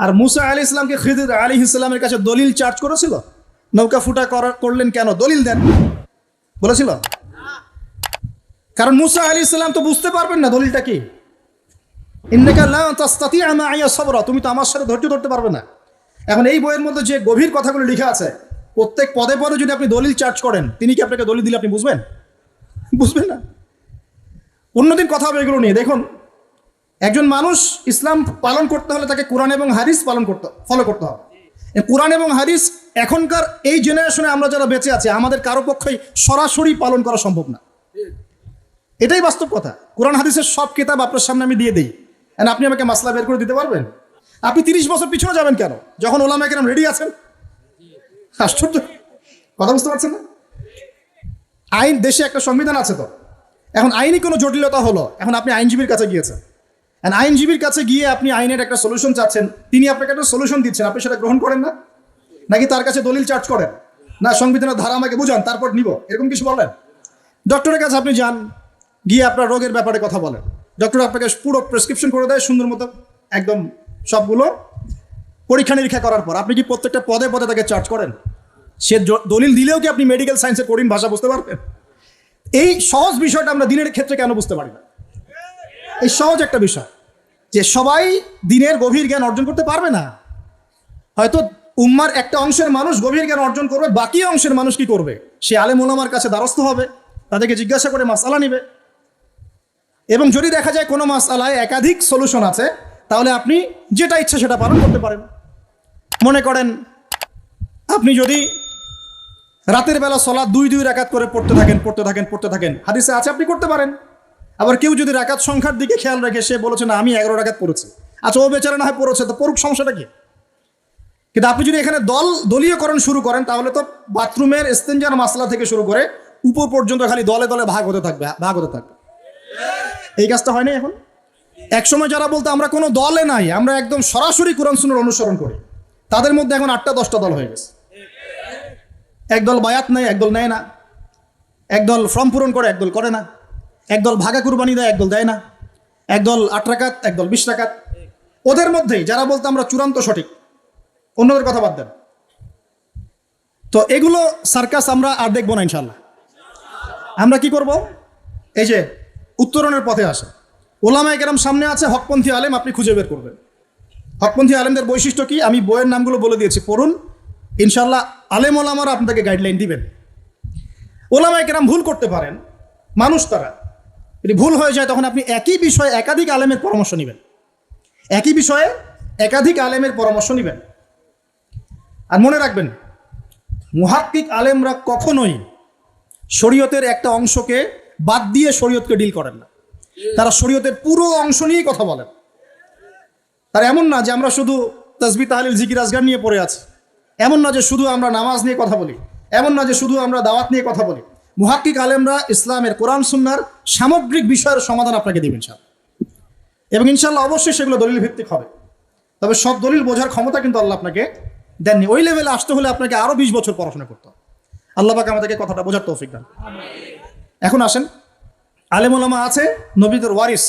আর মুসা আলাইহিস সালামকে খিদির আলাইহিস সালামের কাছে দলিল চার্জ করেছিল, নৌকা ফুটা করলেন কেন, দলিল দেন বলেছিল? কারণ মুসা আলাইহিস সালাম তো বুঝতে পারবেন না দলিলটা কি। ইন্নাকা লা তাসতাতি'উ মা'ইয়া সাবরা, তুমি তো আমার সাথে ধৈর্য ধরতে পারবে না। এখন এই বইয়ের মধ্যে যে গভীর কথাগুলো লেখা আছে, প্রত্যেক পদে পদে যদি আপনি দলিল চার্জ করেন, তিনি কি আপনাকে দলিল দিলে আপনি বুঝবেন? বুঝবেন না। অন্যদিন কথা হবে এগুলো নিয়ে। দেখুন, একজন মানুষ ইসলাম পালন করতে হলে তাকে কোরআন এবং হাদিস ফলো করতে হবে। কোরআন এবং হাদিস এখনকার এই জেনারেশনে আমরা যারা বেঁচে আছি, আমাদের কারো পক্ষেই সরাসরি পালন করা সম্ভব না। এটাই বাস্তব কথা। কোরআন হাদিসের সব কিতাব আপনার সামনে আমি দিয়ে দিই, আপনি আমাকে মাসলা বের করে দিতে পারবেন? আপনি 30 বছর পিছনে যাবেন কেন, যখন ওলামায়ে কেরাম রেডি আছেন? আশ্চর্য কথা, বুঝতে পারছেন না? আইন, দেশে একটা সংবিধান আছে, তো এখন আইনি কোনো জটিলতা হলো, এখন আপনি আইনজীবীর কাছে গিয়েছেন, আইনজীবীর কাছে গিয়ে আপনি আইনের একটা সলিউশন চাচ্ছেন, তিনি আপনাকে একটা সলিউশন দিচ্ছেন, আপনি সেটা গ্রহণ করেন না? নাকি তার কাছে দলিল চার্জ করেন, না সংবিধানের ধারা আমাকে বুঝান তারপর নিব, এরকম কিছু বলেন? ডক্টরের কাছে আপনি যান, গিয়ে আপনার রোগের ব্যাপারে কথা বলেন, ডক্টর আপনাকে পুরো প্রেসক্রিপশন করে দেয় সুন্দর মতো, একদম সবগুলো পরীক্ষা নিরীক্ষা করার পর আপনি কি প্রত্যেকটা পদে পদে তাকে চার্জ করেন? সে দলিল দিলেও কি আপনি মেডিকেল সায়েন্সের কঠিন ভাষা বুঝতে পারবেন? এই সহজ বিষয়টা আমরা দিনের ক্ষেত্রে কেন বুঝতে পারি না? এই সহজ একটা বিষয় যে সবাই দিনের গভীর জ্ঞান অর্জন করতে পারবে না। হয়তো উম্মার একটা অংশের মানুষ গভীর জ্ঞান অর্জন করবে, বাকি অংশের মানুষ কি করবে? সে আলেম ওলামার কাছে দ্বারস্থ হবে, তাদেরকে জিজ্ঞাসা করে মাসআলা নিবে, এবং যদি দেখা যায় কোনো মাসআলায় একাধিক সলিউশন আছে, তাহলে আপনি যেটা ইচ্ছা সেটা পালন করতে পারেন। মনে করেন আপনি যদি রাতের বেলা সালাত 2 রাকাত করে পড়তে থাকেন, হাদিসে আছে আপনি করতে পারেন। আবার কেউ যদি রাকাত সংখ্যার দিকে খেয়াল রাখে, সে বলেছে না আমি 11 রাকাত পড়েছি, আচ্ছা ও বেচারা না হয় পড়েছে, তো পড়ুক, সমস্যাটা কি? কিন্তু আপনি যদি এখানে দলীয়করণ শুরু করেন, তাহলে তো বাথরুমের ইস্তেঞ্জার মাসলা থেকে শুরু করে উপর পর্যন্ত খালি দলে দলে ভাগ হতে থাকবে। এই কাজটা হয় না এখন। একসময় যারা বলতো আমরা কোনো দলে নাই, আমরা একদম সরাসরি কোরআন সুন্নাহর অনুসরণ করি, তাদের মধ্যে এখন 8টা-10টা দল হয়ে গেছে। একদল বায়াত নেয়, একদল নেয় না, একদল ফর্ম পূরণ করে, একদল করে না, একদল ভাগা কুরবানি দেয়, একদল দেয় না, একদল 8 রাকাত, একদল 20 রাকাত। ওদের মধ্যেই যারা বলতো আমরা চূড়ান্ত সঠিক, অন্যদের কথা বাদ দেন। তো এগুলো সার্কাস আমরা আর দেখবো না ইনশাল্লাহ। আমরা কি করব? এই যে উত্তরণের পথে আসে, ওলামায়ে কেরাম সামনে আছে, হকপন্থী আলেম আপনি খুঁজে বের করবেন। হকপন্থী আলেমদের বৈশিষ্ট্য কি আমি বইয়ের নামগুলো বলে দিয়েছি, পড়ুন, ইনশাল্লাহ আলেম ওলামারা আপনাদেরকে গাইডলাইন দিবেন। ওলামায়ে কেরাম ভুল করতে পারেন, মানুষ তারা, যদি ভুল হয়ে যায় তখন আপনি একই বিষয়ে একাধিক আলেমের পরামর্শ নেবেন, একই বিষয়ে একাধিক আলেমের পরামর্শ নেবেন। আর মনে রাখবেন, মুহাক্কিক আলেমরা কখনোই শরীয়তের একটা অংশকে বাদ দিয়ে শরীয়তকে ডিল করেন না, তারা শরীয়তের পুরো অংশ নিয়েই কথা বলেন। তার এমন না যে আমরা শুধু তাসবিহ তাহলিল জিকির আজগার নিয়ে পড়ে আছি, এমন না যে শুধু আমরা নামাজ নিয়ে কথা বলি, এমন না যে শুধু আমরা দাওয়াত নিয়ে কথা বলি। মুহাক্কিক আলেমরা ইসলামের কোরআন সুন্নাহর সামগ্রিক বিষয়ের সমাধান আপনাকে দেবেন ইনশাআল্লাহ, এবং ইনশাআল্লাহ অবশ্যই সেগুলো দলিল ভিত্তিক হবে। তবে সব দলিল বোঝার ক্ষমতা কিন্তু আল্লাহ আপনাকে দেননি। ওই লেভেলে আসতে হলে আপনাকে আরও 20 বছর পড়াশোনা করতে হবে। আল্লাহ পাক আমাদেরকে কথাটা বোঝার তৌফিক দান। এখন আসেন, আলেম ওলামা আছে নবীদের ওয়ারিস,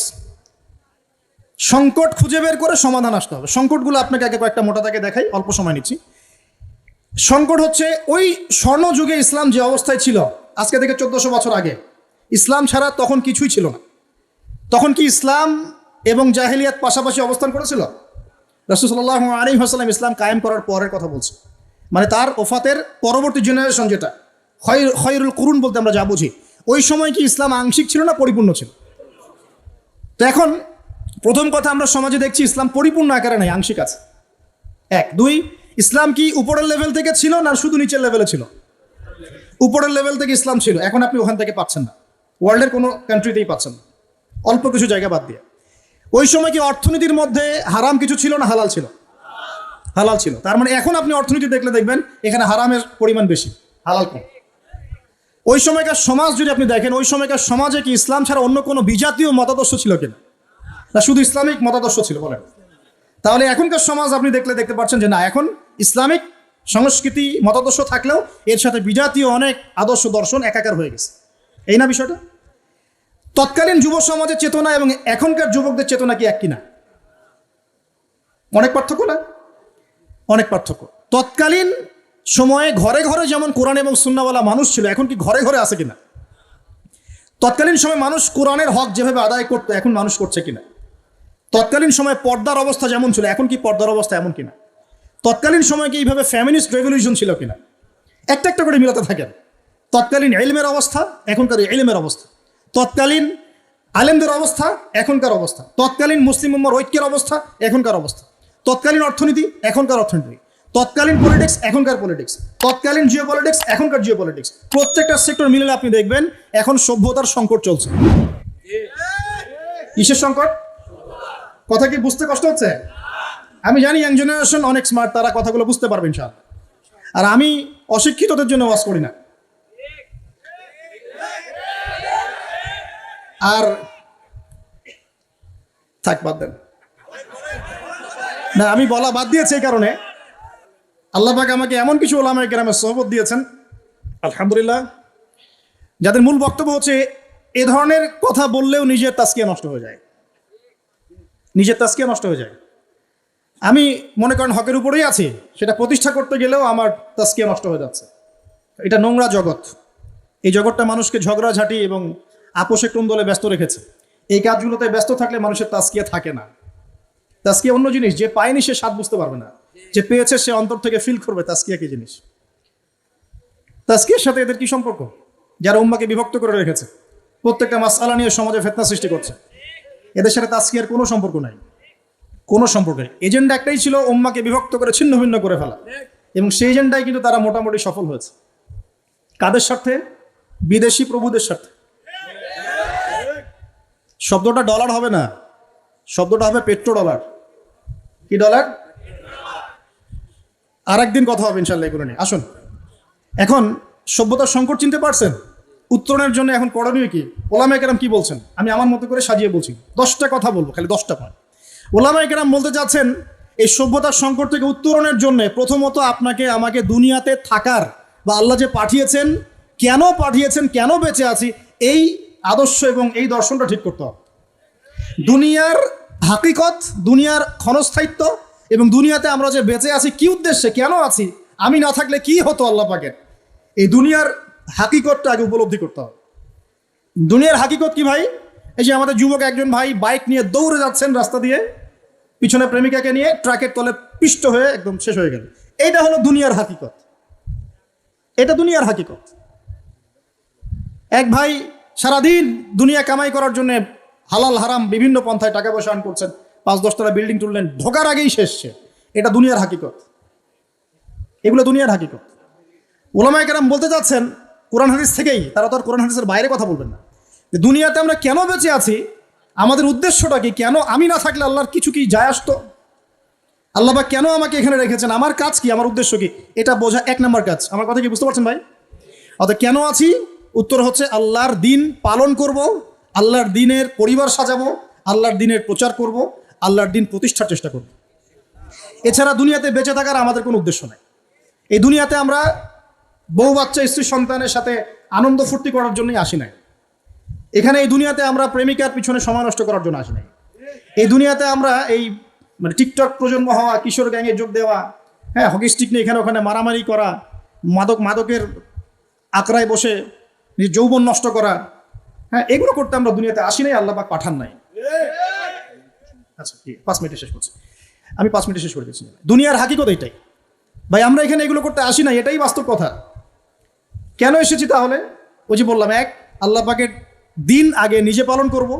সংকট খুঁজে বের করে সমাধান আসতে হবে। সংকটগুলো আপনাকে আগে কয়েকটা মোটা দাগে দেখাই, অল্প সময় নিচ্ছি। সংকট হচ্ছে ওই স্বর্ণযুগে ইসলাম যে অবস্থায় ছিল, আজকে থেকে 1400 বছর আগে ইসলাম ছাড়া তখন কিছুই ছিল না। তখন কি ইসলাম এবং জাহেলিয়াত পাশাপাশি অবস্থান করেছিল? রাসূল সাল্লাল্লাহু আলাইহি ওয়াসাল্লাম ইসলাম কায়েম করার পরের কথা বলছে, মানে তার ওফাতের পরবর্তী জেনারেশন, যেটা খয়রুল কুরুন বলতে আমরা যা বুঝি, ওই সময় কি ইসলাম আংশিক ছিল না পরিপূর্ণ ছিল? তো এখন প্রথম কথা আমরা সমাজে দেখছি ইসলাম পরিপূর্ণ আকারে নাই, আংশিক আছে। 1, 2, ইসলাম কি উপরের লেভেল থেকে ছিল না শুধু নিচের লেভেলে ছিল? উপরের লেভেল থেকে ইসলাম ছিল, এখন আপনি ওখান থেকে পাচ্ছেন না, ওয়ার্ল্ডের কোনো কান্ট্রিতেই পাচ্ছেন না, অল্প কিছু জায়গা বাদ দিয়ে। ওই সময় কি অর্থনীতির মধ্যে হারাম কিছু ছিল না হালাল ছিল? হালাল ছিল। তার মানে এখন আপনি অর্থনীতি দেখলে দেখবেন এখানে হারামের পরিমাণ বেশি, হালাল কম। ওই সময়কার সমাজ যদি আপনি দেখেন, ওই সময়কার সমাজে কি ইসলাম ছাড়া অন্য কোনো বিজাতীয় মতাদর্শ ছিল কিনা, না শুধু ইসলামিক মতাদর্শ ছিল? বলেন। তাহলে এখনকার সমাজ আপনি দেখতে পাচ্ছেন যে না, এখন ইসলামিক সংস্কৃতি মতাদর্শ থাকলেও এর সাথে বিজাতীয় অনেক আদর্শ দর্শন একাকার হয়ে গেছে, এই না বিষয়টা? তৎকালীন যুব সমাজের চেতনা এবং এখনকার যুবকদের চেতনা কি এক কিনা? অনেক পার্থক্য না? অনেক পার্থক্য। তৎকালীন সময়ে ঘরে ঘরে যেমন কোরআন এবং সুন্নাহওয়ালা মানুষ ছিল, এখন কি ঘরে ঘরে আছে কিনা? তৎকালীন সময় মানুষ কোরআনের হক যেভাবে আদায় করতো এখন মানুষ করছে কিনা? তৎকালীন সময় পর্দার অবস্থা যেমন ছিল এখন কি পর্দার অবস্থা এমন কিনা? তৎকালীন সময় কি এইভাবে ফ্যামিনিস্ট রেভলিউশন ছিল কিনা? একটা একটা করে মিলাতে থাকেন। তৎকালীন ইলমের অবস্থা, এখনকার ইলমের অবস্থা। তৎকালীন আলেমদের অবস্থা, এখনকার অবস্থা। তৎকালীন মুসলিম উম্মার ঐক্যের অবস্থা, এখনকার অবস্থা। তৎকালীন অর্থনীতি, এখনকার অর্থনীতি। তৎকালীন পলিটিক্স, এখনকার পলিটিক্স। তৎকালীন জিও পলিটিক্স, এখনকার জিও পলিটিক্স। প্রত্যেকটা সেক্টর মিলে আপনি দেখবেন এখন সভ্যতার সংকট চলছে। কিসের সংকট? কথা কি বুঝতে কষ্ট হচ্ছে? আমি জানি ইয়াং জেনারেশন অনেক স্মার্ট, তারা কথাগুলো বুঝতে পারবে ইনশাআল্লাহ। আর আমি অশিক্ষিতদের জন্য ওয়াজ করি না। আর থাক, বাদ দেন না, আমি বলা বাদ দিয়েছি এই কারণে আল্লাহ পাক আমাকে এমন কিছু ওলামায়ে কেরামের সোহবত দিয়েছেন আলহামদুলিল্লাহ, যাদের মূল বক্তব্য হচ্ছে এ ধরনের কথা বললেও নিজের তাজকিয়া নষ্ট হয়ে যায়, নিজের তাজকিয়া নষ্ট হয়ে যায়। আমি মনে করেন হকের উপরেই আছি, সেটা প্রতিষ্ঠা করতে গেলেও আমার তাজকিয়া নষ্ট হয়ে যাচ্ছে। এটা নোংরা জগৎ। এই জগৎটা মানুষকে ঝগড়াঝাঁটি এবং আপোষে কুন্দলে ব্যস্ত রেখেছে। এই কাজগুলোতে ব্যস্ত থাকলে মানুষের তাজকিয়া থাকে না। তাজকিয়া অন্য জিনিস, যে পায়নি সে স্বাদ বুঝতে পারবে না, যে পেয়েছে সে অন্তর থেকে ফিল করবে তাজকিয়া কি জিনিস। তাজকিয়ার সাথে এদের কি সম্পর্ক? যারা উম্মাকে বিভক্ত করে রেখেছে, প্রত্যেকটা মাসআলা নিয়ে সমাজে ফিতনা সৃষ্টি করছে, এদের সাথে তাজকিয়ার কোনো সম্পর্ক নাই, কোনো সম্পর্ক নেই। এজেন্ডা একটাই ছিল উম্মাকে বিভক্ত করে ছিন্ন ভিন্ন করে ফেলা, এবং সেই এজেন্ডায় কিন্তু তারা মোটামুটি সফল হয়েছে। কাদের স্বার্থে? বিদেশি প্রভুদের স্বার্থে। শব্দটা ডলার হবে না, শব্দটা হবে পেট্রো ডলার। কি ডলার? আর একদিন কথা হবে ইনশাল্লাহ এগুলো নিয়ে। আসুন, এখন সভ্যতার সংকট চিনতে পারছেন? উত্তরণের জন্য এখন করণীয় কি? ওলামায়ে কেরাম কি বলছেন আমি আমার মতো করে সাজিয়ে বলছি। 10টা কথা বলবো, খালি 10টা পয়েন্ট। ওলামায়ে কেরাম বলতে চাচ্ছেন এই সভ্যতার সংকট থেকে উত্তরণের জন্য প্রথমত আপনাকে আমাকে দুনিয়াতে থাকার, বা আল্লাহ যে পাঠিয়েছেন, কেন পাঠিয়েছেন, কেন বেঁচে আছি, এই আদর্শ এবং এই দর্শনটা ঠিক করতে হবে। দুনিয়ার হাকিকত, দুনিয়ার ক্ষণস্থায়িত্ব এবং দুনিয়াতে আমরা যে বেঁচে আছি কি উদ্দেশ্যে, কেন আছি, আমি না থাকলে কি হতো আল্লাহ পাকের, এই দুনিয়ার হাকিকতটা আগে উপলব্ধি করতে হবে। দুনিয়ার হাকিকত কি ভাই? এই যে আমাদের যুবক একজন ভাই বাইক নিয়ে দৌড়ে যাচ্ছেন রাস্তা দিয়ে, পিছনে প্রেমিকাকে নিয়ে ট্রাকের তলে পিষ্ট হয়ে একদম শেষ হয়ে গেল। এইটা হলো দুনিয়ার হাকিকত, এটা দুনিয়ার হাকিকত। এক ভাই সারাদিন দুনিয়া কামাই করার জন্য হালাল হারাম বিভিন্ন পন্থায় টাকা পয়সা আর্ন করছেন, 5-10 তলা বিল্ডিং তুললেন, ঢোকার আগেই শেষ। এটা দুনিয়ার হাকিকত, এগুলো দুনিয়ার হাকিকত। ওলামায়ে কেরাম বলতে চাচ্ছেন কোরআন হাদিস থেকেই, তারা তো আর কোরআন হাদিসের বাইরে কথা বলবেন না, যে দুনিয়াতে আমরা কেন বেঁচে আছি, আমাদের উদ্দেশ্যটা কি, কেন আমি না থাকলে আল্লাহর কিছু কি যায় আসতো, আল্লাহ পাক কেন আমাকে এখানে রেখেছেন, আমার কাজ কি, আমার উদ্দেশ্য কি, এটা বোঝা 1 নম্বর কাজ। আমার কথা কি বুঝতে পারছেন ভাই? অর্থাৎ কেন আছি, উত্তর হচ্ছে আল্লাহর দিন পালন করব, আল্লাহর দিনের পরিবার সাজাবো, আল্লাহর দিনের প্রচার করব, আল্লাহর দিন প্রতিষ্ঠার চেষ্টা করব। এছাড়া দুনিয়াতে বেঁচে থাকার আমাদের কোনো উদ্দেশ্য নেই। এই দুনিয়াতে আমরা বউ বাচ্চা স্ত্রী সন্তানের সাথে আনন্দ ফুর্তি করার জন্যই আসি নাই। এখানে এই দুনিয়াতে আমরা প্রেমিকার পিছনে সময় নষ্ট করার জন্য আসি নাই। এই দুনিয়াতে আমরা এই টিকটক প্রজন্ম হওয়া, কিশোর গ্যাংয়ে যোগ দেওয়া, হ্যাঁ, হকি স্টিক নিয়ে এখানে ওখানে মারামারি করা, মাদকের আকড়ায় বসে নিজের যৌবন নষ্ট করা, হ্যাঁ, এগুলো করতে আমরা দুনিয়াতে আসি নাই, আল্লাহ পাক পাঠান নাই। আচ্ছা, 5 মিনিটে শেষ করছি, আমি 5 মিনিটে শেষ করে দিচ্ছি। দুনিয়ার হাকিকত এটাই ভাই, আমরা এখানে এগুলো করতে আসি নাই, এটাই বাস্তব কথা। কেন এসেছি তাহলে? ওই যে বললাম, 1, আল্লাহ পাকের দিন আগে নিজে পালন করব,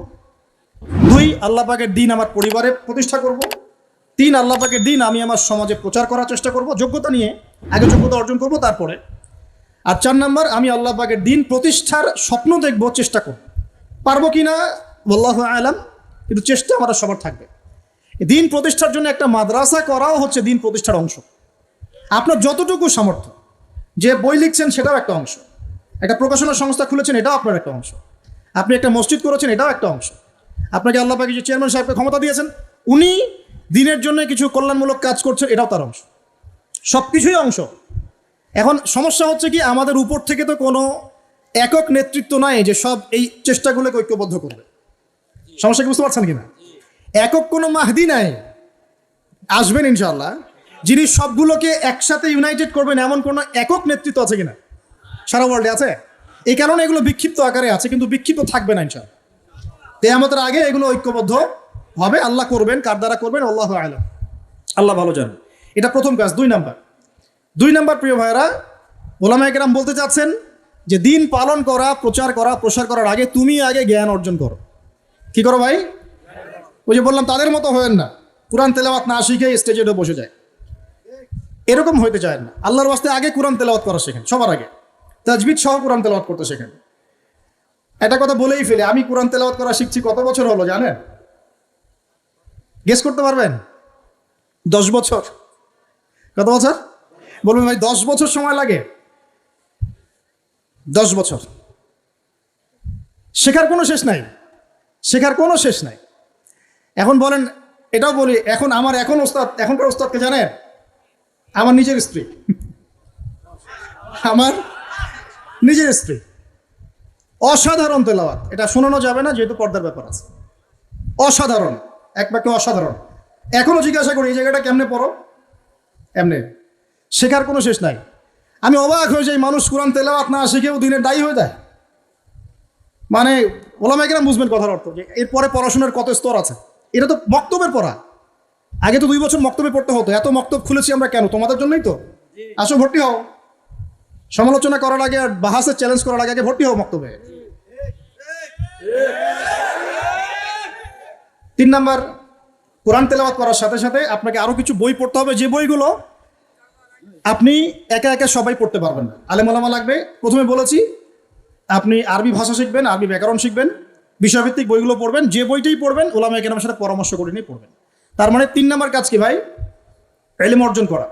2, আল্লাহ পাকের দিন আমার পরিবারে প্রতিষ্ঠা করব, 3, আল্লাহ পাকের দিন আমি আমার সমাজে প্রচার করার চেষ্টা করব, যোগ্যতা নিয়ে, আগে যোগ্যতা অর্জন করব তারপরে। আর 4 নম্বর, আমি আল্লাহ পাকের দিন প্রতিষ্ঠার স্বপ্ন দেখব, চেষ্টা করব। পারবো কি না আল্লাহু আ'লাম, কিন্তু চেষ্টা আমার সবার থাকবে। দিন প্রতিষ্ঠার জন্য একটা মাদ্রাসা করাও হচ্ছে দিন প্রতিষ্ঠার অংশ। আপনার যতটুকু সামর্থ্য, যে বই লিখছেন সেটাও একটা অংশ, একটা প্রকাশনা সংস্থা খুলেছেন এটাও আপনার একটা অংশ, আপনি একটা মসজিদ করেছেন এটাও একটা অংশ, আপনাকে আল্লাহ পাক যে চেয়ারম্যান সাহেবকে ক্ষমতা দিয়েছেন, উনি দিনের জন্য কিছু কল্যাণমূলক কাজ করছেন, এটাও তার অংশ। সব কিছুই অংশ। এখন সমস্যা হচ্ছে কি, আমাদের উপর থেকে তো কোনো একক নেতৃত্ব নাই যে সব এই চেষ্টাগুলোকে ঐক্যবদ্ধ করবে। সমস্যা কি বুঝতে পারছেন কিনা? একক কোনো মাহদি নাই, আসবেন ইনশাআল্লাহ, যিনি সবগুলোকে একসাথে ইউনাইটেড করবেন এমন কোনো একক নেতৃত্ব আছে কিনা সারা ওয়ার্ল্ডে আছে? এই কারণে এগুলো বিক্ষিপ্ত আকারে আছে, কিন্তু বিক্ষিপ্ত থাকবে না ইনশাআল্লাহ। কিয়ামতের আগে এগুলো ঐক্যবদ্ধ হবে, আল্লাহ করবেন, কার দ্বারা করবেন আল্লাহু আ'লাম, আল্লাহ ভালো জানেন। এটা প্রথম কাজ। দুই নাম্বার প্রিয় ভাইরা, ওলামায়ে কেরাম বলতে চাচ্ছেন যে দিন পালন করা, প্রচার করা, প্রসার করার আগে তুমি আগে জ্ঞান অর্জন করো। কি করো ভাই? ওই যে বললাম তাদের মতো হয়েন না, কোরআন তেলাওয়াত না শিখে স্টেজে উঠে বসে যায়, এরকম হইতে চায় না। আল্লাহর ওয়াস্তে আগে কোরআন তেলাওয়াত করা শেখেন, সবার আগে তাজবিদ সহ কোরআন তেলাওয়াত করতে শেখেন। একটা কথা বলেই ফেলে, আমি কোরআন তেলাওয়াত করা শিখছি কত বছর হলো জানেন? গেস করতে পারবেন? 10 বছর। কত বছর বলবেন ভাই? 10 বছর সময় লাগে। 10 বছর শেখার কোনো শেষ নাই, শেখার কোনো শেষ নাই। এখন বলেন, এটাও বলি, এখন আমার এখনকার ওস্তাদকে জানেন? আমার নিজের স্ত্রী, আমার নিজের স্ত্রী। অসাধারণ তেলাওয়াত, এটা শোনানো যাবে না যেহেতু পর্দার ব্যাপার আছে। অসাধারণ, এক বাক্যে অসাধারণ। এখনো জিজ্ঞাসা করি এই জায়গাটা কেমনে পড়ো, এমনি। শেখার কোনো শেষ নাই। আমি অবাক হয়ে যাই, মানুষ কোরআন তেলাওয়াত না শিখেও দিনের দায়ী হয়ে যায়। মানে ওলামায়ে কেরাম বুঝবেন কথার অর্থ, যে এরপরে পড়াশোনার কত স্তর আছে। এটা তো মক্তবের পড়া। আগে তো 2 বছর মক্তবে পড়তে হতো। এত মক্তব খুলেছি আমরা কেন? তোমাদের জন্যই তো। আসো ভর্তি হও, সমালোচনা করার আগে আর বাহাসে চ্যালেঞ্জ করার আগে ভর্তি হও মক্তবে। 3 নাম্বার, কোরআন তেলাওয়াত করার সাথে সাথে আপনাকে আরো কিছু বই পড়তে হবে, যে বইগুলো আপনি একা একা সবাই পড়তে পারবেন না। আলেম ওলামা লাগবে। প্রথমে বলেছি আপনি আরবি ভাষা শিখবেন, আরবি ব্যাকরণ শিখবেন, বিষয়ভিত্তিক বইগুলো পড়বেন। যে বইটাই পড়বেন ওলামায়ে কেরামের সাথে পরামর্শ করে নিয়ে পড়বেন। তার মানে 3 নাম্বার কাজ কি ভাই? ইলম অর্জন করা।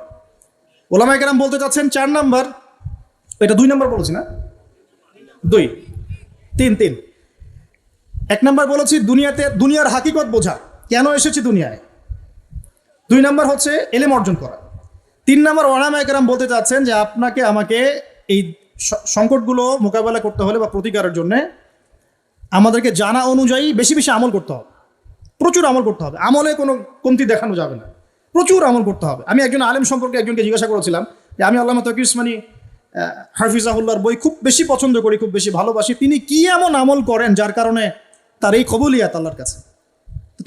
ওলামায়ে কেরাম বলতে চাচ্ছেন 4 নাম্বার, এটা 2 নাম্বার বলেছি না? 2 3 1 নাম্বার বলেছি দুনিয়ার হাকিকত বোঝা, কেন এসেছি দুনিয়ায়। 2 নাম্বার হচ্ছে ইলম অর্জন করা। 3 নাম্বার ওলামায়ে কেরাম বলতে চাচ্ছেন যে আপনাকে আমাকে এই সংকটগুলো মোকাবেলা করতে হলে বা প্রতিকারের জন্য আমাদেরকে জানা অনুযায়ী বেশি বেশি আমল করতে হবে, প্রচুর আমল করতে হবে। আমলে কোনো কমতি দেখানো যাবে না, প্রচুর আমল করতে হবে। আমি একজন আলেম সম্পর্কে একজনকে জিজ্ঞাসা করেছিলাম যে আমি আল্লামা তকির উসমানী হাফিজাহুল্লাহর বই খুব বেশি পছন্দ করি, খুব বেশি ভালোবাসি। তিনি কি এমন আমল করেন যার কারণে তার এই কবুলিয়াত আল্লাহর কাছে?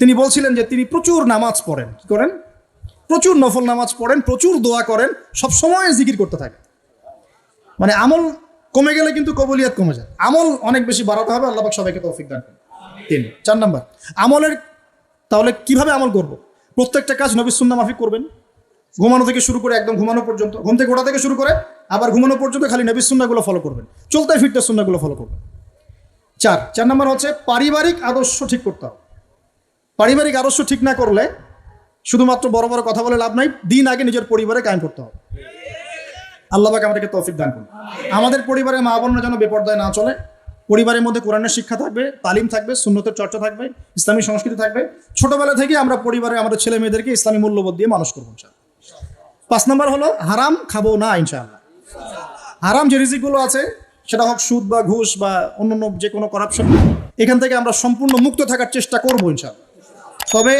তিনি বলছিলেন যে তিনি প্রচুর নামাজ পড়েন। কি করেন? প্রচুর নফল নামাজ পড়েন, প্রচুর দোয়া করেন, সবসময় জিকির করতে থাকেন। মানে আমল কমে গেলে কিন্তু কবুলিয়াত কমে যায়। আমল অনেক বেশি বাড়াতে হবে। আল্লাহ পাক সবাইকে তৌফিক দান করেন। 4 নাম্বার আমলের, তাহলে কিভাবে আমল করব? প্রত্যেকটা কাজ নবী সুন্নাহ মাফিক করবেন। ঘুমানো থেকে শুরু করে একদম ঘুমানো পর্যন্ত, ঘুম থেকে ওঠা থেকে শুরু করে আবার ঘুমানো পর্যন্ত খালি নবী সুন্নাহগুলো ফলো করবেন, চলতে ফিরতে সুন্নাহগুলো ফলো করবেন। 4 নাম্বার হচ্ছে পারিবারিক আদর্শ ঠিক করতে হবে। পারিবারিক আদর্শ ঠিক না করলে শুধুমাত্র বড় বড় কথা বলে লাভ নাই। দিন আগে নিজের পরিবারে কায়েম করতে হবে। আল্লাহ পাক আমাদেরকে তৌফিক দান করুন। আমাদের পরিবারে মা বোনরা যেন বেপরদায় না চলে। পরিবারের মধ্যে কোরআনের শিক্ষা থাকবে, তালিম থাকবে, সুন্নতের চর্চা থাকবে, ইসলামী সংস্কৃতি থাকবে। ছোটবেলা থেকে আমরা পরিবারে আমাদের ছেলে মেয়েদেরকে ইসলামী মূল্যবোধ দিয়ে মানুষ করবো ইনশাআল্লাহ। 5 নাম্বার হলো হারাম খাবো না ইনশাআল্লাহ। হারাম যে রিজিকগুলো আছে, সেটা হোক সুদ বা ঘুষ বা অন্যান্য যে কোনো করাপশন, এখান থেকে আমরা সম্পূর্ণ মুক্ত থাকার চেষ্টা করবো ইনশাআল্লাহ। তবে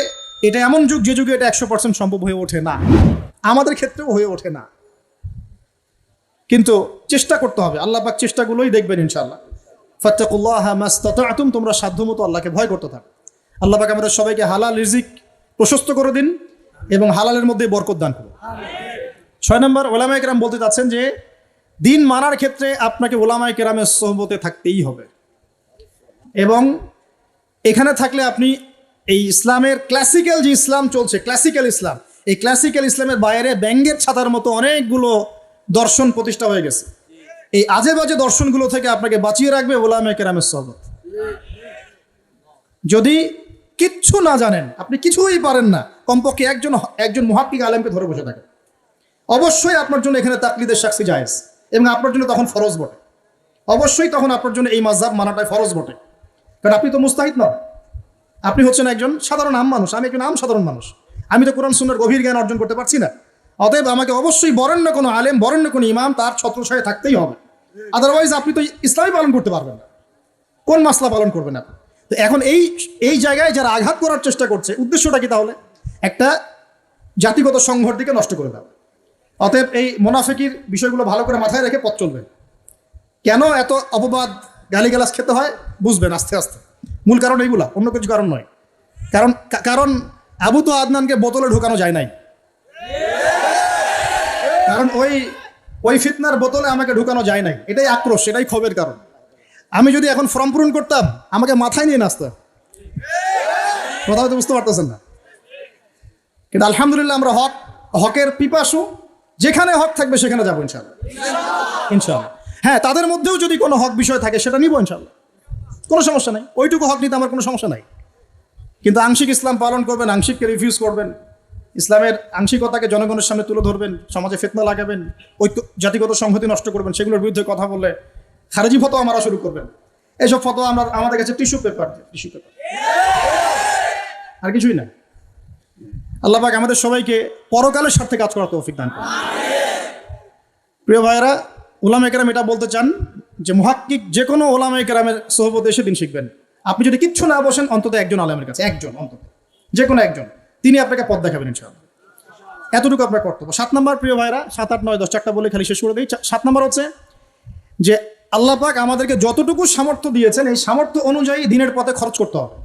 এটা এমন যুগ, যে যুগে এটা 100% সম্ভব হয়ে ওঠে না, আমাদের ক্ষেত্রেও হয়ে ওঠে না, কিন্তু চেষ্টা করতে হবে। আল্লাহ পাক চেষ্টাগুলোই দেখবেন ইনশাআল্লাহ। ফাত্তাকুল্লাহা মাসতাতা'তুম, তোমরা সাধ্যমতো আল্লাহকে ভয় করতে থাকো। আল্লাহ পাক আমাদের সবাইকে হালাল রিজিক প্রশস্ত করে দিন এবং হালালের মধ্যে বরকত দান করুন। 6 নাম্বার ওলামায়ে কেরাম বলতে চাচ্ছেন যে দিন মানার ক্ষেত্রে আপনাকে ওলামায়ে কেরামের সোহবতে থাকতেই হবে, এবং এখানে থাকলে আপনি এই ইসলামের ক্লাসিক্যাল যে ইসলাম চলছে, ক্লাসিক্যাল ইসলাম, এই ক্লাসিক্যাল ইসলামের বাইরে ব্যাঙ্গের ছাতার মতো অনেকগুলো দর্শন প্রতিষ্ঠা হয়ে গেছে। এই আজে বাজে দর্শনগুলো থেকে আপনাকে বাঁচিয়ে রাখবে ওলামায়ে কেরামের সোহবত। যদি কিচ্ছু না জানেন, আপনি কিছুই পারেন না, কমপক্ষে একজন মুহাক্কিক আলেমকে ধরে বসে থাকেন। অবশ্যই আপনার জন্য এখানে তাকলিদের শাস্তি জায়েজ, এবং আপনার জন্য তখন ফরজ বটে। অবশ্যই তখন আপনার জন্য এই মাযহাব মানাটাই ফরজ বটে, কারণ আপনি তো মুস্তাহিদ নন। আপনি হচ্ছেন একজন সাধারণ আম মানুষ, আমি একজন আম সাধারণ মানুষ। আমি তো কোরআন সুন্নাহর গভীর জ্ঞান অর্জন করতে পারছি না। অতএব আমাকে অবশ্যই বরেণ্য কোনো আলেম, বরেণ্য কোনো ইমাম, তার ছত্রছায়ায় থাকতেই হবে। আদারওয়াইজ আপনি তো ইসলামই পালন করতে পারবেন না। কোন মাসলা পালন করবেন আপনি? তো এখন এই জায়গায় যারা আঘাত করার চেষ্টা করছে, উদ্দেশ্যটা কি তাহলে? একটা জাতিগত সংহতিকে নষ্ট করে দেওয়া। অতএব এই মুনাফিকির বিষয়গুলো ভালো করে মাথায় রেখে পথ চলবেন। কেন এত অপবাদ গালিগালাজ খেতে হয় বুঝবেন আস্তে আস্তে। মূল কারণ এইগুলা, অন্য কিছু কারণ নয়। কারণ আবু তো আদনানকে বোতলে ঢোকানো যায় নাই, কারণ ওই ফিতনার বোতলে আমাকে ঢুকানো যায় নাই। এটাই আক্রোশ, এটাই ক্ষোভের কারণ। আমি যদি এখন ফর্ম পূরণ করতাম, আমাকে মাথায় নিয়ে নাচত। কথা হয়তো বুঝতে পারতেছেন না, কিন্তু আলহামদুলিল্লাহ আমরা হকের পিপাসু। যেখানে হক থাকবে সেখানে যাবো ইনশাআল্লাহ, ইনশাআল্লাহ। হ্যাঁ, তাদের মধ্যেও যদি কোনো হক বিষয় থাকে সেটা নিব ইনশাআল্লাহ, কোনো সমস্যা নাই। ওইটুকু হক নিতে আমার কোনো সমস্যা নাই। কিন্তু আংশিক ইসলাম পালন করবেন, আংশিককে রিফিউজ করবেন, ইসলামের আংশিকতাকে জনগণের সামনে তুলে ধরবেন, সমাজে ফিতনা লাগাবেন, ঐক্য জাতিগত সংহতি নষ্ট করবেন, সেগুলোর বিরুদ্ধে কথা বললে খারেজি ফতোয়া মারা শুরু করবেন। এইসব ফতোয়া আমাদের কাছে টিস্যু পেপার, আর কিছুই না। আল্লাহ পাক আমাদের সবাইকে পরকালের স্বার্থে কাজ করার তৌফিক দান করুন। প্রিয় ভাইয়েরা, উলামায়ে কেরাম এটা বলতে চান যে মুহাক্কিক যে কোনো উলামায়ে কেরামের সোহবতে এসে দিন শিখবেন। আপনি যদি কিচ্ছু না বসেন, অন্তত একজন আলেমের কাছে, একজন, অন্তত যে কোনো একজন, তিনি আপনাকে পথ দেখাবেন ইনশাআল্লাহ। এতটুকু আপনার কর্তব্য। 7 নম্বর, প্রিয় ভাইরা, 7, 8, 9, 10 চারটা বলে খালি শেষ করে দিই। 7 নম্বর হচ্ছে যে আল্লাহ পাক আমাদেরকে যতটুকু সামর্থ্য দিয়েছেন, এই সামর্থ্য অনুযায়ী দিনের পথে খরচ করতে হবে।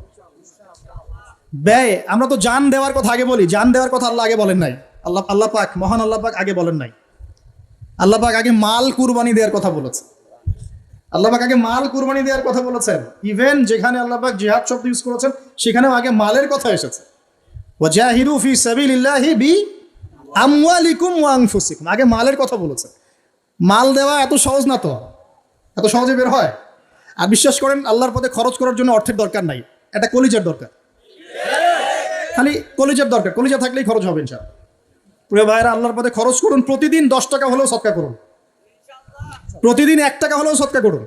ব্যয়, আমরা তো জান দেওয়ার কথা আগে বলি, জান দেওয়ার কথা আল্লাহ আগে বলেন নাই। আল্লাহ পাক, মহান আল্লাহ পাক আগে বলেন নাই। আল্লাহ পাক আগে মাল কুরবানি দেওয়ার কথা বলেছে। আল্লাহ পাক আগে মাল কুরবানি দেওয়ার কথা বলেছেন। ইভেন যেখানে আল্লাহ পাক জিহাদ শব্দ ইউজ করেছেন, সেখানেও আগে মালের কথা এসেছে। ওয়াজাহিদু ফি সাবিলিল্লাহি বি আমওয়ালিকুম ওয়া আনফুসিকুম, আগে মালের কথা বলেছে। মাল দেওয়া এত সহজ না, তো এত সহজে বের হয়? আর বিশ্বাস করেন, আল্লাহর পথে খরচ করার জন্য অর্থের দরকার নাই, এটা কলিজার দরকার। খালি কলিজার দরকার, কলিজা থাকলেই খরচ হবে ইনশাআল্লাহ। প্রিয় ভাইয়েরা, আল্লাহর পথে খরচ করুন। প্রতিদিন 10 টাকা হলেও সদকা করুন, প্রতিদিন 1 টাকা হলেও সদকা করুন।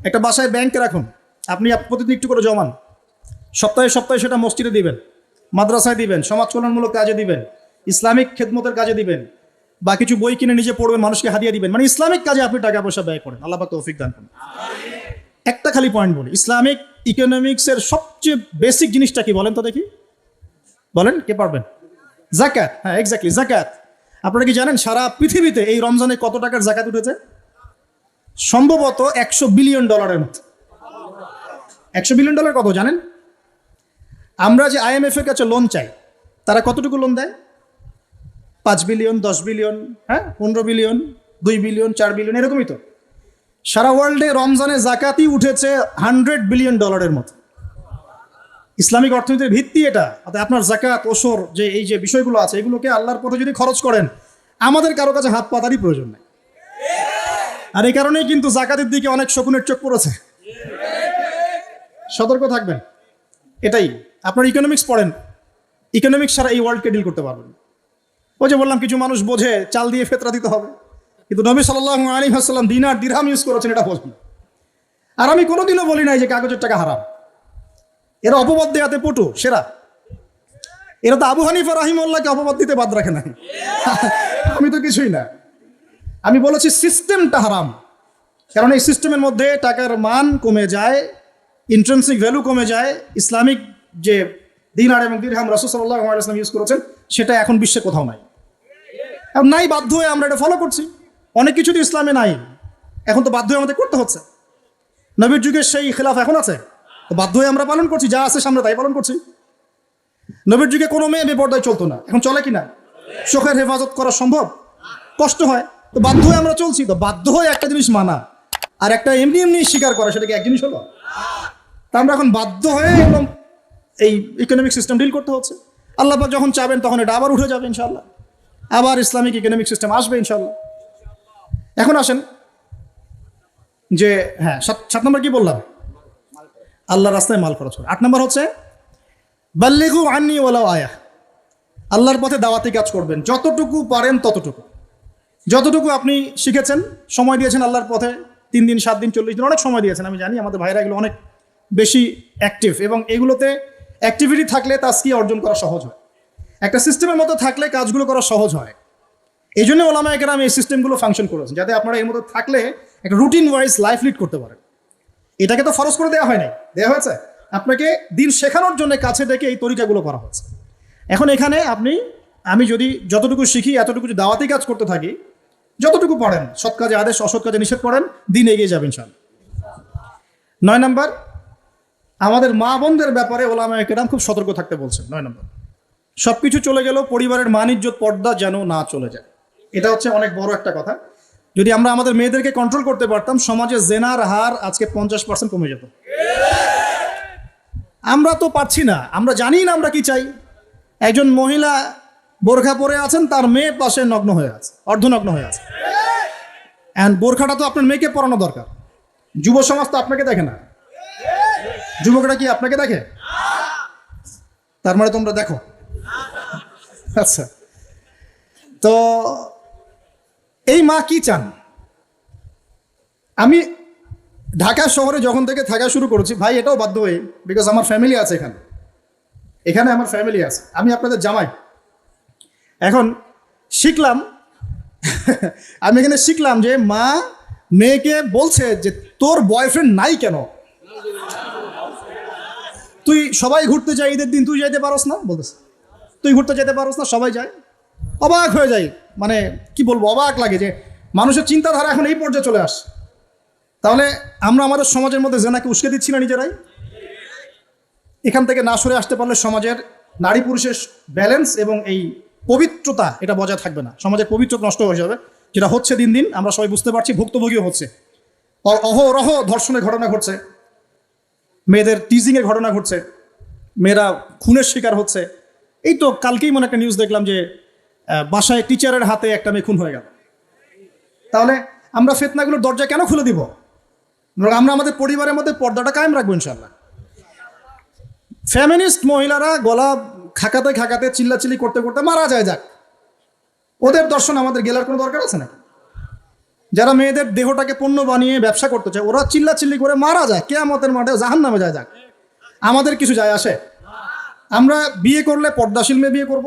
একটা বাসায় ব্যাংকে রাখুন, আপনি প্রতিদিন একটু করে জমান। সপ্তাহে সপ্তাহে সেটা মসজিদে দিবেন, মাদ্রাসায় দিবেন, সমাজ কল্যাণমূলক কাজে দিবেন, ইসলামিক খেদমতের কাজে দিবেন, বা কিছু বই কিনে নিজে পড়বেন, মানুষকে হাদিয়া দিবেন। মানে ইসলামিক কাজে আপনি টাকা পয়সা ব্যয় করেন। আল্লাহ পাক তৌফিক দান করুন। একটা খালি পয়েন্ট বলি, ইসলামিক ইকোনমিক্সের সবচেয়ে বেসিক জিনিসটা কি বলেন তো দেখি? বলেন, কে পারবেন? যাকাত। হ্যাঁ, এক্স্যাক্টলি, যাকাত। আপনারা কি জানেন সারা পৃথিবীতে এই রমজানে কত টাকার যাকাত উঠেছে? সম্ভবত $100 বিলিয়ন মতো। $100 বিলিয়ন কত জানেন? আমরা যে IMF এর কাছে লোন চাই, তারা কতটুকু লোন দেয়? 5 বিলিয়ন, 10 বিলিয়ন, হ্যাঁ, 15 বিলিয়ন, 2 বিলিয়ন, 4 বিলিয়ন, এরকমই তো। সারা ওয়ার্ল্ডে রমজানে যাকাতই উঠেছে $100 বিলিয়ন মতো। ইসলামিক অর্থনীতির ভিত্তি এটা। অর্থাৎ আপনার যাকাত, ওসর, যে এই যে বিষয়গুলো আছে, এগুলোকে আল্লাহর পথে যদি খরচ করেন, আমাদের কারো কাছে হাত পাতারই প্রয়োজন নেই। আর এই কারণেই কিন্তু যাকাতের দিকে অনেক শকুনের চোখ পড়েছে। সতর্ক থাকবেন। এটাই, আপনার ইকোনমিক্স পড়েন, ইকোনমিক্স ছাড়া এই ওয়ার্ল্ডকে ডিল করতে পারবেন। ওই যে বললাম, কিছু মানুষ বোঝে চাল দিয়ে ফেতরা দিতে হবে, কিন্তু নবী সাল্লাল্লাহু আলাইহি ওয়াসাল্লাম দিনার দিরহাম ইউজ করেছেন, এটা বোঝেন। আর আমি কোনোদিনও বলি নাই যে কাগজের টাকা হারাম। এরা অপবাদ দেয়াতে পটু সেরা। এরা তো আবু হানিফা রাহিমাহুল্লাহকে অপবাদ দিতে বাদ রাখে নাই। আমি তো কিছুই না। আমি বলেছি সিস্টেমটা হারাম, কারণ এই সিস্টেমের মধ্যে টাকার মান কমে যায়, ইন্ট্রিনসিক ভ্যালু কমে যায়। ইসলামিক যে দিনার এবং দিরহাম রাসূল সাল্লাল্লাহু আলাইহি ওয়াসাল্লাম ইউজ করেছেন, সেটা এখন বিশ্বে কোথাও নাই। এখন নাই, বাধ্য হয়ে আমরা এটা ফলো করছি। অনেক কিছু তো ইসলামে নাই, এখন তো বাধ্য হয়ে আমাদের করতে হচ্ছে। নবীর যুগের সেই খিলাফ এখন আছে, তো বাধ্য হয়ে আমরা পালন করছি। যা আছে সামনে তাই পালন করছি। নবীর যুগে কোনো মেয়ে বেপরদায় চলতো না, এখন চলে কিনা? চোখের হেফাজত করা সম্ভব? কষ্ট হয়, তো বাধ্য হয়ে আমরা চলছি। তো বাধ্য হয়ে একটা জিনিস মানা আর একটা এমনি এমনি স্বীকার করা, সেটা কি এক জিনিস হলো? তা আমরা এখন বাধ্য হয়ে এবং এই ইকোনমিক সিস্টেম ডিল করতে হচ্ছে। আল্লাহ পাক যখন চাবেন তখন এটা আবার উঠে যাবে ইনশাআল্লাহ, আবার ইসলামিক ইকোনমিক সিস্টেম আসবে ইনশাআল্লাহ। এখন আসেন যে, হ্যাঁ, 7 নম্বর কি বললাম? আল্লাহর রাস্তায় মাল খরচ করে। 8 নম্বর হচ্ছে বাল্লিগু আন্নি ওয়ালাউ আয়া, আল্লাহর পথে দাওয়াতি কাজ করবেন, যতটুকু পারেন ততটুকু। যতটুকু আপনি শিখেছেন, সময় দিয়েছেন আল্লাহর পথে, 3 দিন, 7 দিন, 40 দিন, অনেক সময় দিয়েছেন। আমি জানি আমাদের ভাইরা এগুলো অনেক বেশি অ্যাক্টিভ, এবং এগুলোতে অ্যাক্টিভিটি থাকলে তাজকিয়া অর্জন করা সহজ হয়। একটা সিস্টেমের মতো থাকলে কাজগুলো করা সহজ হয়। এই জন্য ওলামায়ে কেরাম এই সিস্টেমগুলো ফাংশন করেছেন, যাতে আপনারা এর মধ্যে থাকলে একটা রুটিন ওয়াইজ লাইফ লিড করতে পারেন। এটাকে তো ফরজ করে দেওয়া হয় নাই, দেওয়া হয়েছে আপনাকে দিন শেখানোর জন্য কাছে ডেকে এই তরিকাগুলো করা হয়েছে। এখন এখানে আমি যদি যতটুকু শিখি এতটুকু যদি দাওয়াতি কাজ করতে থাকি, যতটুকু পড়েন, সৎ কাজে আদেশ অসৎ কাজে নিষেধ করেন, দিন এগিয়ে যাবেন ইনশাআল্লাহ। 9 নম্বর, আমাদের মা বোনদের ব্যাপারে ওলামায়ে কেরাম খুব সতর্ক থাকতে বলছেন। 9 নম্বর, সব কিছু চলে গেল, পরিবারের মান ইজ্জত পর্দা যেন না চলে যায়। এটা হচ্ছে অনেক বড় একটা কথা। যদি আমরা আমাদের মেয়েদেরকে কন্ট্রোল করতে পারতাম, সমাজে জেনার হার আজকে 50% কমে যেত। আমরা তো পারছি না, আমরা জানি না আমরা কি চাই। একজন মহিলা বোরখা পরে আছেন, তার মেয়ে পাশে নগ্ন হয়ে আছে, অর্ধনগ্ন হয়ে আছে। অ্যান্ড বোরখাটা তো আপনার মেয়েকে পরানো দরকার। যুব সমাজ তো আপনাকে দেখে না। যুবকরা কি আপনাকে দেখে? তার মানে তোমরা দেখো। আচ্ছা, তো এই মা কি চান? আমি ঢাকা শহরে যখন থেকে থাকা শুরু করেছি ভাই, এটাও বাধ্য হয়ে, বিকজ আমার ফ্যামিলি আছে এখানে আমার ফ্যামিলি আছে, আমি আপনাদের জামাই। এখন শিখলাম আমি এখানে শিখলাম যে মা মেয়েকে বলছে যে তোর বয়ফ্রেন্ড নাই কেন? তুই সবাই ঘুরতে যায় ঈদের দিন, তুই যাইতে পারস না? বলতেছে তুই ঘুরতে যেতে পারস না, সবাই যায়। অবাক হয়ে যাই, মানে কি বলবো, অবাক লাগে যে মানুষের চিন্তাধারা এখন এই পর্যায়ে চলে আসে। তাহলে আমরা আমাদের সমাজের মধ্যে জেনাকে উস্কে দিচ্ছি না নিজেরাই? এখান থেকে না সরে আসতে পারলে সমাজের নারী পুরুষের ব্যালেন্স এবং এই পবিত্রতা এটা বজায় থাকবে না, সমাজের পবিত্রতা নষ্ট হয়ে যাবে। যেটা হচ্ছে দিন দিন আমরা সবাই বুঝতে পারছি, ভুক্তভোগীও হচ্ছে। অহরহ ধর্ষণের ঘটনা ঘটছে, মেয়েদের টিজিংয়ের ঘটনা ঘটছে, মেয়েরা খুনের শিকার হচ্ছে। এই তো কালকেই মনে একটা নিউজ দেখলাম যে বাসায় টিচারের হাতে একটা মেয়ে খুন হয়ে গেল। তাহলে আমরা ফিতনাগুলোর দরজা কেন খুলে দিব? আমরা আমাদের পরিবারের মধ্যে পর্দাটা কায়েম রাখবো ইনশাআল্লাহ। ফেমিনিস্ট মহিলারা গলা খাকাতে খাকাতে চিল্লাচিল্লি করতে করতে মারা যায়, যাক, ওদের দর্শন আমাদের গেলার কোনো দরকার আছে না? যারা মেয়েদের দেহটাকে পণ্য বানিয়ে ব্যবসা করতে চায়, ওরা চিল্লাচিল্লি করে মারা যায়, কিয়ামতের মাঠে জাহান্নামে যায়, যাক, আমাদের কিছু যায় আসে? আমরা বিয়ে করলে পর্দাশীল মেয়ে বিয়ে করব।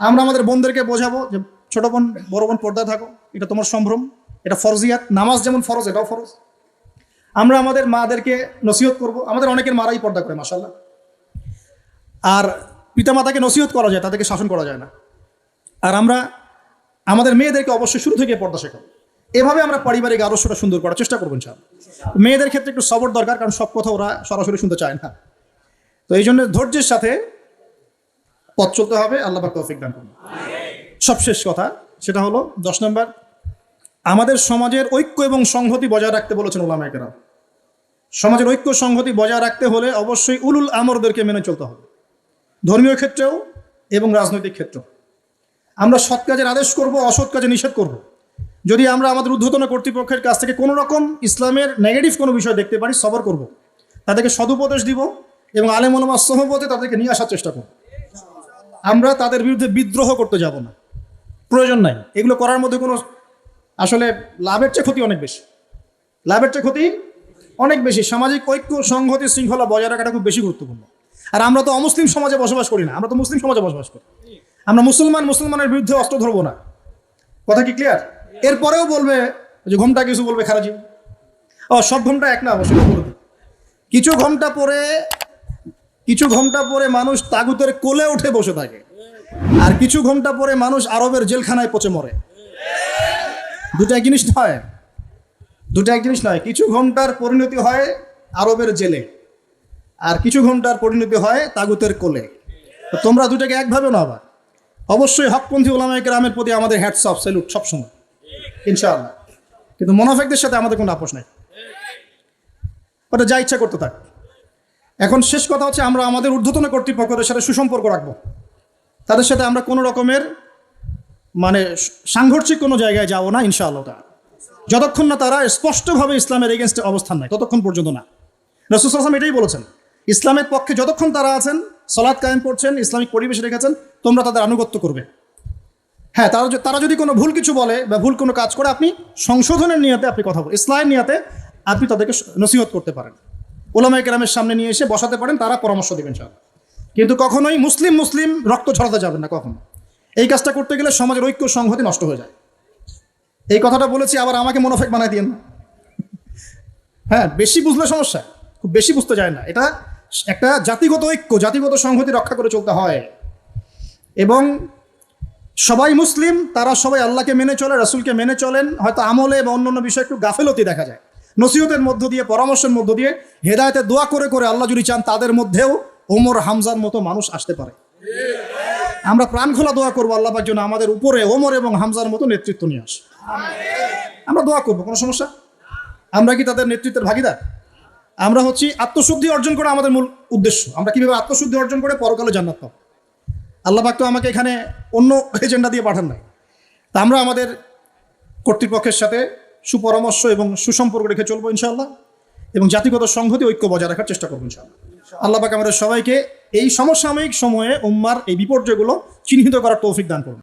আমরা আমাদের বোনদেরকে বোঝাবো যে ছোট বোন বড় বোন পর্দায় থাকো, এটা তোমার সম্ভ্রম, এটা ফরজিয়াত, নামাজ যেমন ফরজ এটাও ফরজ। আমরা আমাদের মাদেরকে নসিহত করব। আমাদের অনেকের মারাই পর্দা করে মাশাআল্লাহ, আর পিতামাতাকে নসিহত করা যায়, তাদেরকে শাসন করা যায় না। আর আমরা আমাদের মেয়েদেরকে অবশ্যই শুরু থেকে পর্দা শেখাবো। এভাবে আমরা পারিবারিক আদর্শটা সুন্দর করার চেষ্টা করবো ইনশাআল্লাহ। মেয়েদের ক্ষেত্রে একটু সবর দরকার, কারণ সব কথা ওরা সরাসরি শুনতে চায় না। তো এই জন্য ধৈর্যের সাথে পথ চলতে হবে। আল্লাহ পাক তৌফিক দান করুন। সবশেষ কথা সেটা হলো 10 নম্বর, আমাদের সমাজের ঐক্য এবং সংহতি বজায় রাখতে বলেছেন উলামায়ে কেরাম। সমাজের ঐক্য সংহতি বজায় রাখতে হলে অবশ্যই উলুল আমরদেরকে মেনে চলতে হবে, ধর্মীয় ক্ষেত্রেও এবং রাজনৈতিক ক্ষেত্রেও। আমরা সৎ কাজের আদেশ করব, অসৎ কাজে নিষেধ করব। যদি আমরা আমাদের ঊর্ধ্বতন কর্তৃপক্ষের কাছ থেকে কোনো রকম ইসলামের নেগেটিভ কোনো বিষয় দেখতে পারি, সবর করব, তাদেরকে সদুপদেশ দিব এবং আলেম ওলামার সহবতে তাদেরকে নিয়ে আসার চেষ্টা করব। আমরা তাদের বিরুদ্ধে বিদ্রোহ করতে যাব না, প্রয়োজন নাই। এগুলো করার মধ্যে কোনো আসলে লাভের চেয়ে ক্ষতি অনেক বেশি, লাভের চেয়ে ক্ষতি অনেক বেশি। সামাজিক ঐক্য সংহতি শৃঙ্খলা বজায় রাখাটা খুব বেশি গুরুত্বপূর্ণ। আর আমরা তো অমুসলিম সমাজে বসবাস করি না, আমরা তো মুসলিম সমাজে বসবাস করি। আমরা মুসলমানের বিরুদ্ধে অস্ত্র ধরবো না, কথা কি ক্লিয়ার? এরপরেও বলবে যে ঘোমটা কিছু বলবে খারাজি, সব ঘোমটা এক না, অবশ্যই কিছু ঘোমটা পরে মানুষ তাগুতের কোলে উঠে বসে থাকে, আর কিছু ঘোমটা পরে মানুষ আরবের জেলখানায় পচে মরে। দুটো এক জিনিস নয়। কিছু ঘোমটার পরিণতি হয় আরবের জেলে, আর কিছু ঘোমটার পরিণতি হয় তাগুতের কোলে। তো তোমরা দুটাকে একভাবে না। আবার অবশ্যই হকপন্থী ওলামায়ে কেরামের প্রতি আমাদের হ্যাটস অফ, স্যালুট সবসময় ইনশাআল্লাহ। কিন্তু মুনাফিকদের সাথে আমাদের কোনো আপোষ নাই, ওটা যা ইচ্ছা করতে থাক। এখন শেষ কথা হচ্ছে, আমরা আমাদের ঊর্ধ্বতন কর্তৃপক্ষদের সাথে সুসম্পর্ক রাখবো। তাদের সাথে আমরা কোনো রকমের মানে সাংঘর্ষিক কোনো জায়গায় যাবো না ইনশাআল্লাহ, যতক্ষণ না তারা স্পষ্টভাবে ইসলামের এগেনস্টে অবস্থান নেয়, ততক্ষণ পর্যন্ত না। রাসূল সাল্লাল্লাহু আলাইহি ওয়াসাল্লাম এটাই বলেছেন, ইসলামের পক্ষে যতক্ষণ তারা আছেন, সালাত কায়েম করছেন, ইসলামিক পরিবেশ রেখেছেন, তোমরা তাদের আনুগত্য করবে। হ্যাঁ, তারা যদি কোনো ভুল কিছু বলে বা ভুল কোনো কাজ করে, আপনি সংশোধনের নিয়তে আপনি কথা বলেন, ইসলামের নিয়তে আপনি তাদেরকে নসিহত করতে পারেন, উলামায়ে কেরামের সামনে নিয়ে এসে বসাতে পারেন, তারা পরামর্শ দেবেন ইনশাআল্লাহ। কিন্তু কখনোই মুসলিম রক্ত ঝরাতে যাবেন না কখনো। এই কাজটা করতে গেলে সমাজের ঐক্য সংহতি নষ্ট হয়ে যায়। এই কথাটা বলেছি, আবার আমাকে মুনাফিক বানাই দিয়েন না। হ্যাঁ, বেশি বুঝলে সমস্যা, খুব বেশি বুঝতে যায় না। এটা একটা জাতিগত ঐক্য, জাতিগত সংহতি রক্ষা করে চলতে হয়। এবং সবাই মুসলিম, তারা সবাই আল্লাহকে মেনে চলে, রাসূলকে মেনে চলেন, হয়তো আমলে বা অন্যান্য বিষয়ে একটু গাফেলতি দেখা যায়। নসিহতের মধ্য দিয়ে, পরামর্শের মধ্য দিয়ে, হেদায়েতে দোয়া করে করে আল্লাহ যদি চান তাদের মধ্যেও ওমর হামজার মতো মানুষ আসতে পারে। আমরা প্রাণ খোলা দোয়া করবো আল্লাহ পাক যেন আমাদের উপরে ওমর এবং হামজার মতো নেতৃত্ব নিয়ে আসে। আমরা দোয়া করবো, কোনো সমস্যা? আমরা কি তাদের নেতৃত্বের ভাগিদার? আমরা হচ্ছি আত্মশুদ্ধি অর্জন করা আমাদের মূল উদ্দেশ্য। আমরা কিভাবে আত্মশুদ্ধি অর্জন করে পরকালে জান্নাত পাবো। আল্লাহ পাক তো আমাকে এখানে অন্য এজেন্ডা দিয়ে পাঠান নাই। তা আমরা আমাদের কর্তৃপক্ষের সাথে সুপরামর্শ এবং সুসম্পর্ক রেখে চলবো ইনশাআল্লাহ, এবং জাতিগত সংহতি, ঐক্য বজায় রাখার চেষ্টা করবো ইনশাআল্লাহ। আল্লাহ পাক আমাদের সবাইকে এই সমসাময়িক সময়ে উম্মার এই বিপর্যয়গুলো চিহ্নিত করার তৌফিক দান করুন।